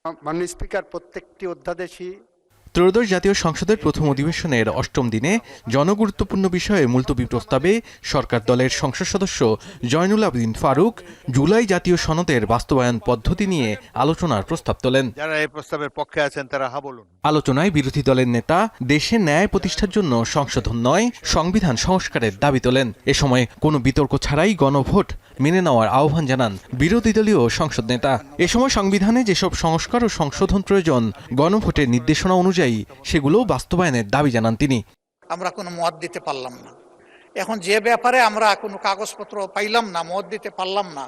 মাননীয় স্পিকার, প্রত্যেকটি অধ্যাদেশই ত্রয়োদশ জাতীয় সংসদের প্রথম অধিবেশনের অষ্টম দিনে জনগুরুত্বপূর্ণ বিষয়ে মুলতবি প্রস্তাবে সরকার দলের সংসদ সদস্য জয়নুল আবেদিন ফারুক জুলাই জাতীয় সনদের বাস্তবায়ন পদ্ধতি নিয়ে আলোচনার প্রস্তাব তোলেন। যারা এই প্রস্তাবের পক্ষে আছেন তারা হা বলুন। আলোচনায় বিরোধী দলের নেতা দেশে ন্যায় প্রতিষ্ঠার জন্য সংশোধন নয়, সংবিধান সংস্কারের দাবি তোলেন। এ সময় কোনো বিতর্ক ছাড়াই গণভোট মেনে নেওয়ার আহ্বান জানান বিরোধী দলীয় সংসদ নেতা। এ সময় সংবিধানে যেসব সংস্কার ও সংশোধন প্রয়োজন গণভোটের নির্দেশনা অনুযায়ী সেগুলো বাস্তবায়নের দাবি জানান তিনি। আমরা কোনো মত দিতে পারলাম না, এখন যে ব্যাপারে আমরা কোনো কাগজপত্র পাইলাম না, মত দিতে পারলাম না,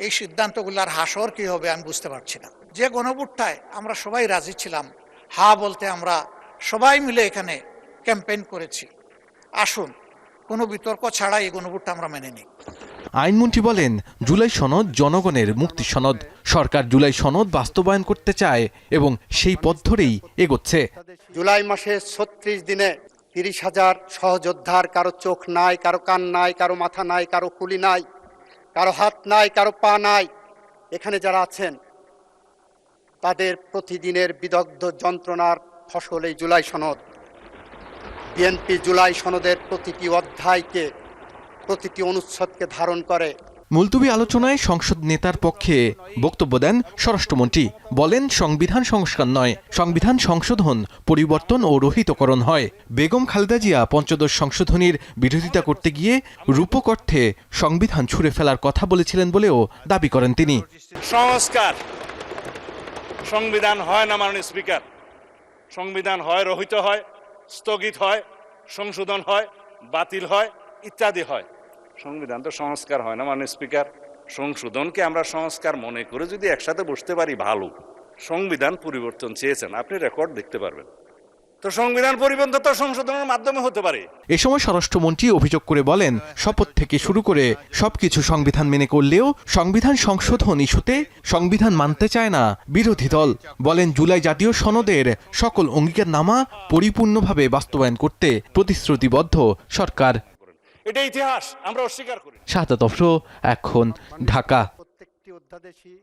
এই সিদ্ধান্তগুলোর হাসর কি হবে আমি বুঝতে পারছি না। যে গণভোটটায় আমরা সবাই রাজি ছিলাম, হা বলতে আমরা সবাই মিলে এখানে ক্যাম্পেইন করেছি, আসুন কোনো বিতর্ক ছাড়া এই গণভোটটা আমরা মেনে নিই। আইনমন্ত্রী বলেন, জুলাই সনদ জনগণের মুক্তি সনদ। সরকার জুলাই সনদ বাস্তবায়ন করতে চায় এবং সেই পথ ধরেই এগোচ্ছে। জুলাই মাসে 36 দিনে 30,000 সহযোদ্ধার কারো চোখ নাই, কারো কান নাই, কারো মাথা নাই, কারো কুলি নাই, কারো হাত নাই, কারো পা নাই, এখানে যারা আছেন তাদের প্রতিদিনের বিদগ্ধ যন্ত্রণার ফসল এই জুলাই সনদ। বিএনপি জুলাই সনদের প্রতিটি অধ্যায়কে, প্রতিটি অনুচ্ছেদকে ধারণ করে। মুলতবি আলোচনায় সংসদ নেতার পক্ষে বক্তব্য দেন স্বরাষ্ট্রমন্ত্রী। বলেন, সংবিধান সংস্কার নয়, সংবিধান সংশোধন, পরিবর্তন ও রহিতকরণ হয়। বেগম খালেদা জিয়া পঞ্চদশ সংশোধনীর বিরোধিতা করতে গিয়ে রূপক অর্থে সংবিধান ছুঁড়ে ফেলার কথা বলেছিলেন বলেও দাবি করেন তিনি। সংস্কার সংবিধান হয় না মাননীয় স্পিকার, সংবিধান হয় রহিত হয়, স্থগিত হয়, সংশোধন হয়, বাতিল হয়, ইত্যাদি হয়। সংবিধান তো সংস্কার হয় না মাননীয় স্পিকার। সংশোধনকে আমরা সংস্কার মনে করে যদি একসাথে বসতে পারি ভালো। সংবিধান পরিবর্তন চেয়েছেন, আপনি রেকর্ড দেখতে পারবেন। তো সংবিধান পরিবর্তন তো সংশোধনের মাধ্যমে হতে পারে। এ সময় স্বরাষ্ট্রমন্ত্রী অভিযোগ করে বলেন, শপথ থেকে শুরু করে সবকিছু সংবিধান মেনে করলেও সংবিধান সংশোধন ইস্যুতে সংবিধান মানতে চায় না বিরোধী দল। বলেন, জুলাই জাতীয় সনদের সকল অঙ্গীকারনামা পরিপূর্ণভাবে বাস্তবায়ন করতে প্রতিশ্রুতিবদ্ধ সরকার। এটা ইতিহাস, আমরা অস্বীকার করি। শাহাদাত অফরো, এখন, ঢাকা। প্রত্যেকটি অধ্যাদেশই